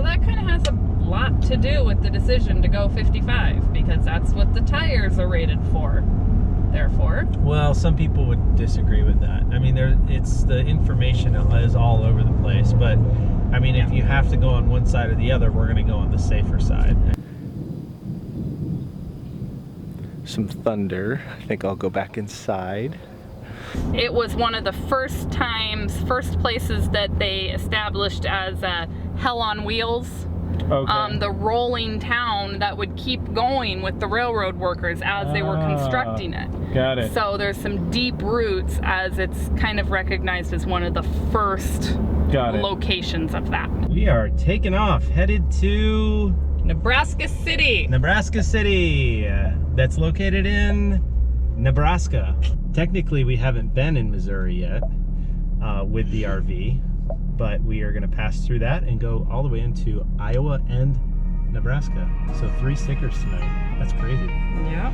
So that kind of has a lot to do with the decision to go 55, because that's what the tires are rated for. Therefore, well, some people would disagree with that. I mean, it's the information is all over the place, but I mean, if you have to go on one side or the other, we're going to go on the safer side. Some thunder. I think I'll go back inside. it was one of the first places that they established as hell on wheels. Okay. The rolling town that would keep going with the railroad workers as they were constructing it. Got it. So there's some deep roots, as it's kind of recognized as one of the first locations of that. We are taking off, headed to Nebraska City. Nebraska City. That's located in Nebraska. Technically, we haven't been in Missouri yet with the RV. But we are going to pass through that and go all the way into Iowa and Nebraska. So 3 stickers tonight. That's crazy. Yeah.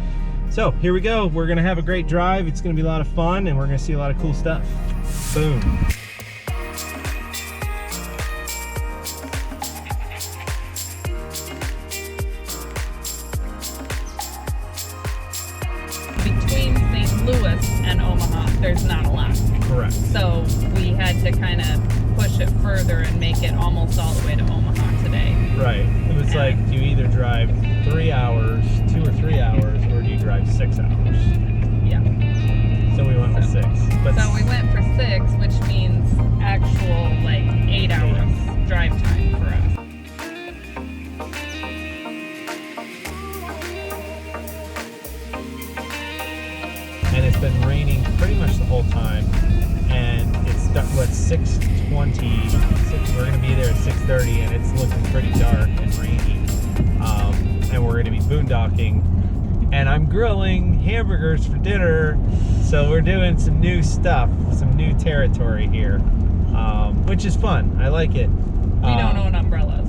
So here we go. We're going to have a great drive. It's going to be a lot of fun, and we're going to see a lot of cool stuff. Boom. Between St. Louis and Omaha, there's not a lot. Correct. So we had to kind of push it further and make it almost all the way to Omaha today. Right. It was like, do you either drive 3 hours, 2 or 3 hours, or do you drive 6 hours? Yeah. So we went with 6. But so we went for 6, which means actual like 8 hours drive time for us. And it's been raining pretty much the whole time. And it's 6:20. We're gonna be there at 6:30, and it's looking pretty dark and rainy. And we're gonna be boondocking. And I'm grilling hamburgers for dinner, so we're doing some new stuff, some new territory here, which is fun. I like it. We don't own umbrellas.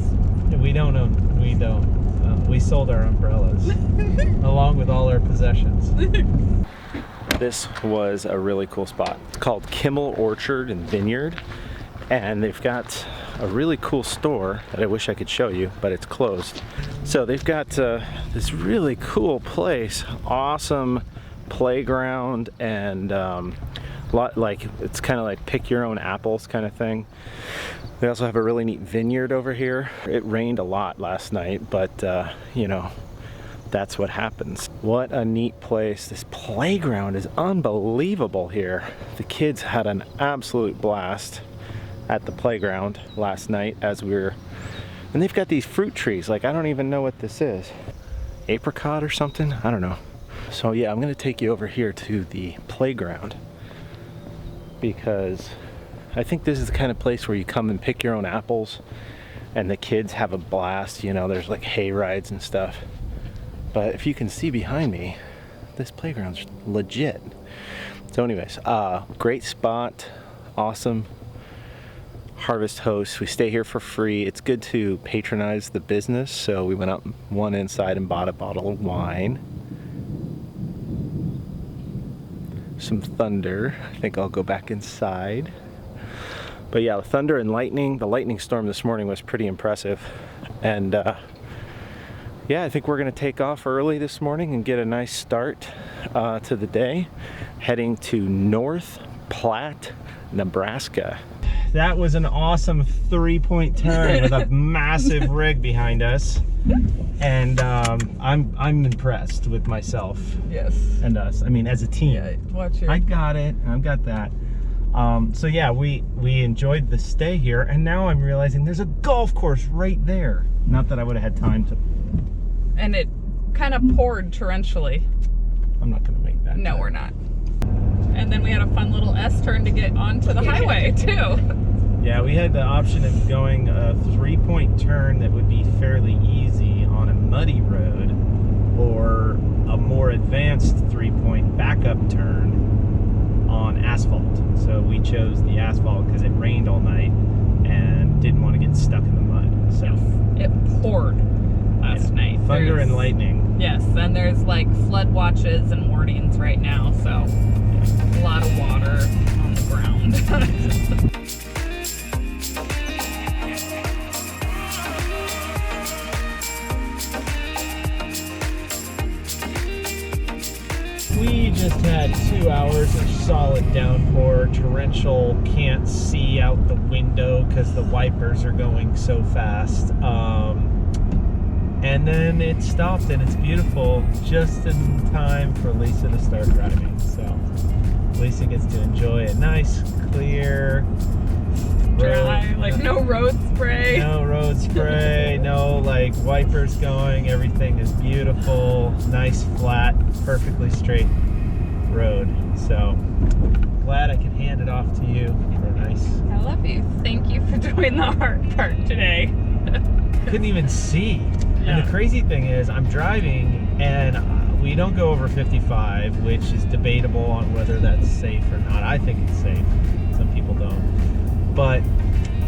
We don't own. We don't. We sold our umbrellas along with all our possessions. This was a really cool spot. It's called Kimmel Orchard and Vineyard, and they've got a really cool store that I wish I could show you, but it's closed. So they've got this really cool place, awesome playground, and it's kind of like pick your own apples kind of thing. They also have a really neat vineyard over here. It rained a lot last night, but you know, that's what happens. What a neat place. This playground is unbelievable here. The kids had an absolute blast at the playground last night and they've got these fruit trees. Like, I don't even know what this is. Apricot or something? I don't know. So yeah, I'm gonna take you over here to the playground because I think this is the kind of place where you come and pick your own apples and the kids have a blast. You know, there's like hay rides and stuff. But if you can see behind me, this playground's legit. So anyways, great spot, awesome harvest host. We stay here for free. It's good to patronize the business. So we went up one inside and bought a bottle of wine. Some thunder. I think I'll go back inside. But yeah, the thunder and lightning. The lightning storm this morning was pretty impressive. And yeah, I think we're going to take off early this morning and get a nice start to the day, heading to North Platte, Nebraska. That was an awesome 3-point turn with a massive rig behind us, and I'm impressed with myself. Yes. And us. I mean, as a team. Yeah, watch your... I got it. I've got that. So yeah, we enjoyed the stay here, and now I'm realizing there's a golf course right there. Not that I would have had time to. And it kind of poured torrentially. I'm not gonna make that. No, time. we're not. And then we had a fun little S-turn to get onto the highway too. Yeah, we had the option of going a 3-point turn that would be fairly easy on a muddy road, or a more advanced 3-point backup turn on asphalt. So we chose the asphalt because it rained all night and didn't want to get stuck in the mud. So yes, it poured last night. Thunder and lightning. Yes, and there's like flood watches and warnings right now, so a lot of water on the ground. had 2 hours of solid downpour, torrential, can't see out the window because the wipers are going so fast. And then it stopped, and it's beautiful just in time for Lisa to start driving. So Lisa gets to enjoy a nice, clear, dry, like no road spray. No road spray, no like wipers going. Everything is beautiful, nice, flat, perfectly straight road. So glad I could hand it off to you for a nice. I love you. Thank you for doing the hard part today. Couldn't even see. Yeah. And the crazy thing is, I'm driving and we don't go over 55, which is debatable on whether that's safe or not. I think it's safe. Some people don't. But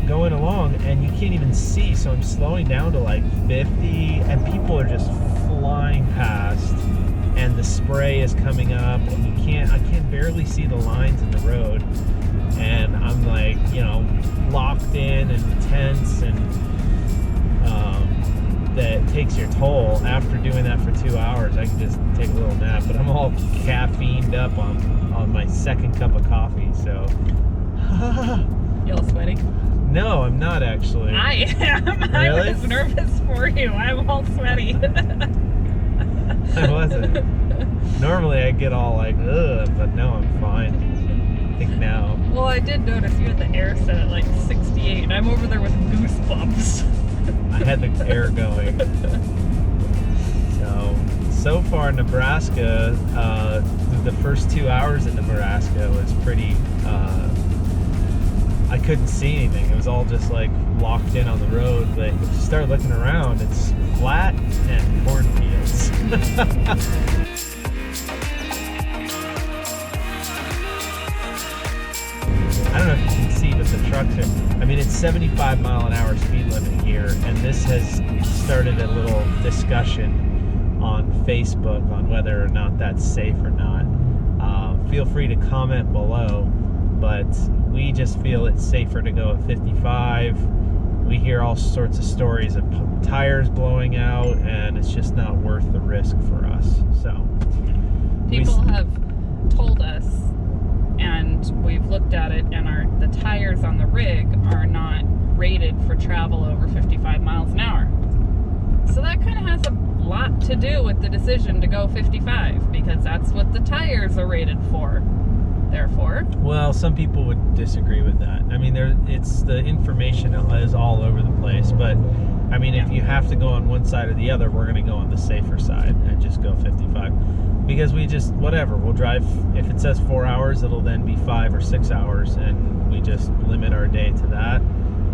going along and you can't even see, so I'm slowing down to like 50 and people are just flying past and the spray is coming up and I can barely see the lines in the road, and I'm like, you know, locked in and tense, and that takes your toll. After doing that for 2 hours, I can just take a little nap, but I'm all caffeined up on my second cup of coffee, so You all sweaty? No, I'm not actually. I am. Really? I was nervous for you. I'm all sweaty. I wasn't. Normally I get all like, ugh, but no, I'm fine. I think now. Well, I did notice you had the air set at like 68, and I'm over there with goosebumps. I had the air going. So far Nebraska, the first 2 hours in Nebraska was pretty, I couldn't see anything. It was all just like locked in on the road, but if you start looking around, it's flat and cornfields. I don't know if you can see, but the trucks are, I mean, it's 75 mile an hour speed limit here, and this has started a little discussion on Facebook on whether or not that's safe or not. Feel free to comment below, but we just feel it's safer to go at 55. We hear all sorts of stories of tires blowing out, and it's just not worth the risk for us. So People have told us, and we've looked at it, and the tires on the rig are not rated for travel over 55 miles an hour. So that kind of has a lot to do with the decision to go 55, because that's what the tires are rated for. Therefore, well, some people would disagree with that. I mean, it's the information is all over the place, but I mean, if you have to go on one side or the other, we're going to go on the safer side and just go 55, because we just, whatever, we'll drive. If it says 4 hours, it'll then be 5 or 6 hours, and we just limit our day to that,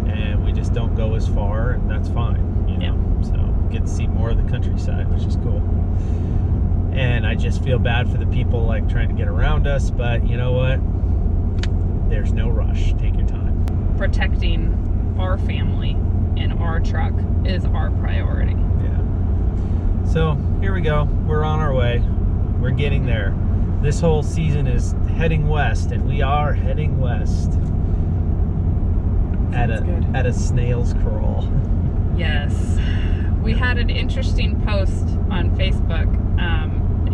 and we just don't go as far, and that's fine, you know. So get to see more of the countryside, which is cool. And I just feel bad for the people like trying to get around us, but you know what? There's no rush. Take your time. protecting our family and our truck is our priority. Yeah. So here we go. We're on our way. We're getting there. This whole season is heading west, and we are heading west at a snail's crawl. Yes. We had an interesting post on Facebook.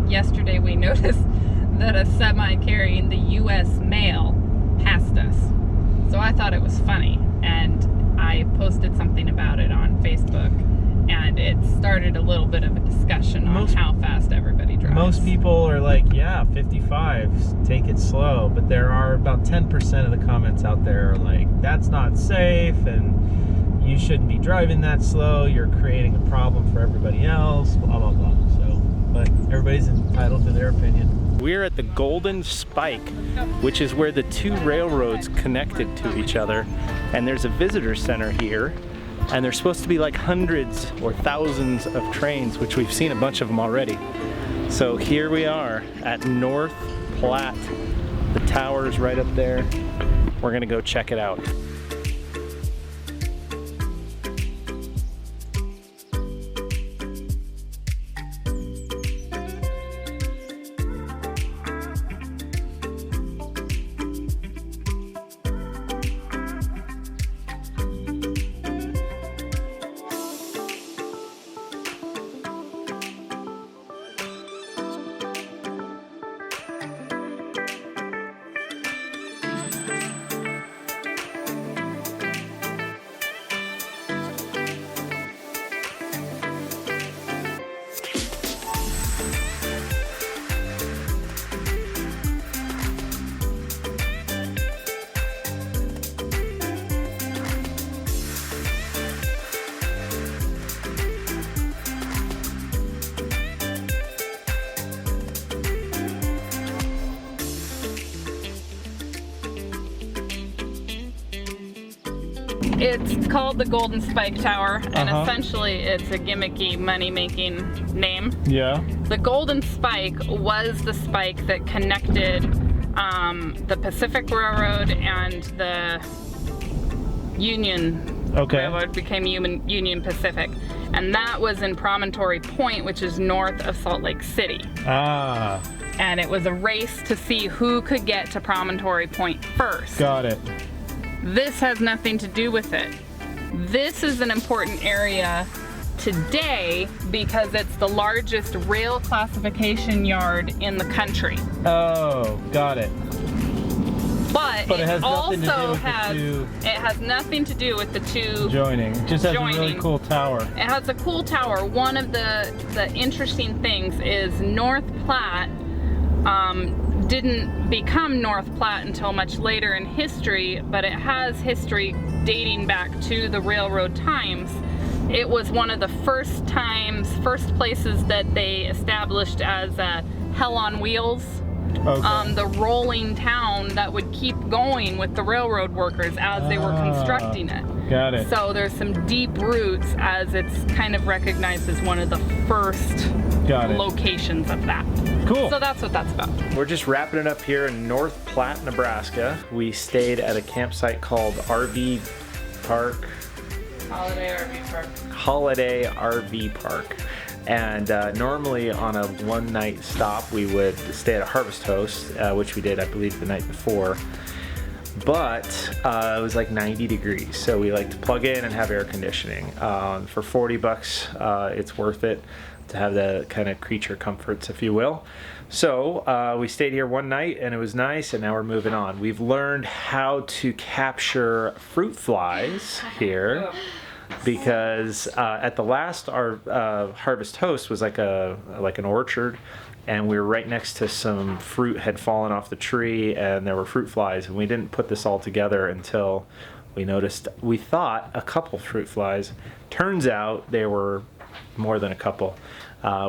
Yesterday we noticed that a semi carrying the U.S. mail passed us. So I thought it was funny, and I posted something about it on Facebook, and it started a little bit of a discussion on how fast everybody drives. Most people are like, yeah, 55, take it slow, but there are about 10% of the comments out there are like, that's not safe, and you shouldn't be driving that slow, you're creating a problem for everybody else, blah, blah, blah. So, but everybody's entitled to their opinion. We're at the Golden Spike, which is where the two railroads connected to each other, and there's a visitor center here, and there's supposed to be like hundreds or thousands of trains, which we've seen a bunch of them already. So here we are at North Platte. The tower's right up there. We're gonna go check it out. It's called the Golden Spike Tower, and essentially it's a gimmicky money-making name. Yeah. The Golden Spike was the spike that connected the Pacific Railroad and the Union Railroad, became Union Pacific. And that was in Promontory Point, which is north of Salt Lake City. Ah. And it was a race to see who could get to Promontory Point first. Got it. This has nothing to do with it. This is an important area today because it's the largest rail classification yard in the country. Oh, got it. But it has also nothing to do with it has nothing to do with the two joining. It just has a really cool tower. It has a cool tower. One of the interesting things is North Platte didn't become North Platte until much later in history, but it has history dating back to the railroad times. It was one of the first places that they established as a hell on wheels. Okay. The rolling town that would keep going with the railroad workers as they were constructing it. Got it. So there's some deep roots, as it's kind of recognized as one of the first locations of that. Cool. So that's what that's about. We're just wrapping it up here in North Platte, Nebraska. We stayed at a campsite called RV Park. Holiday RV Park. And normally on a one-night stop, we would stay at a Harvest Host, which we did, I believe, the night before. But it was like 90 degrees, so we like to plug in and have air conditioning. For $40, it's worth it to have the kind of creature comforts, if you will. So we stayed here one night, and it was nice, and now we're moving on. We've learned how to capture fruit flies here. Because at the last, our Harvest Host was like an orchard, and we were right next to some fruit had fallen off the tree, and there were fruit flies, and we didn't put this all together until we noticed, we thought, a couple fruit flies. Turns out there were more than a couple.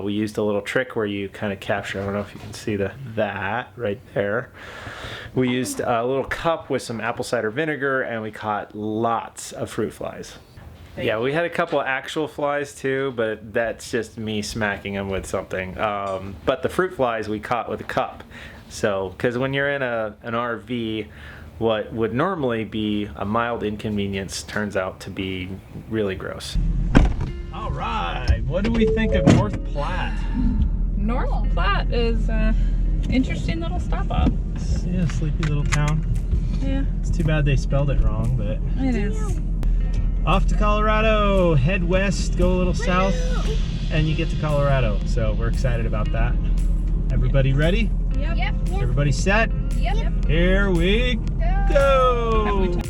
We used a little trick where you kind of capture, I don't know if you can see that right there. We used a little cup with some apple cider vinegar, and we caught lots of fruit flies. Yeah, we had a couple of actual flies too, but that's just me smacking them with something. But the fruit flies we caught with a cup. So, because when you're in an RV, what would normally be a mild inconvenience turns out to be really gross. All right, what do we think of North Platte? North Platte is an interesting little stop off. Yeah, sleepy little town. Yeah. It's too bad they spelled it wrong, but it is. Off to Colorado, head west, go a little south, and you get to Colorado. So we're excited about that. Everybody ready? Yep. Everybody set? Yep. Here we go!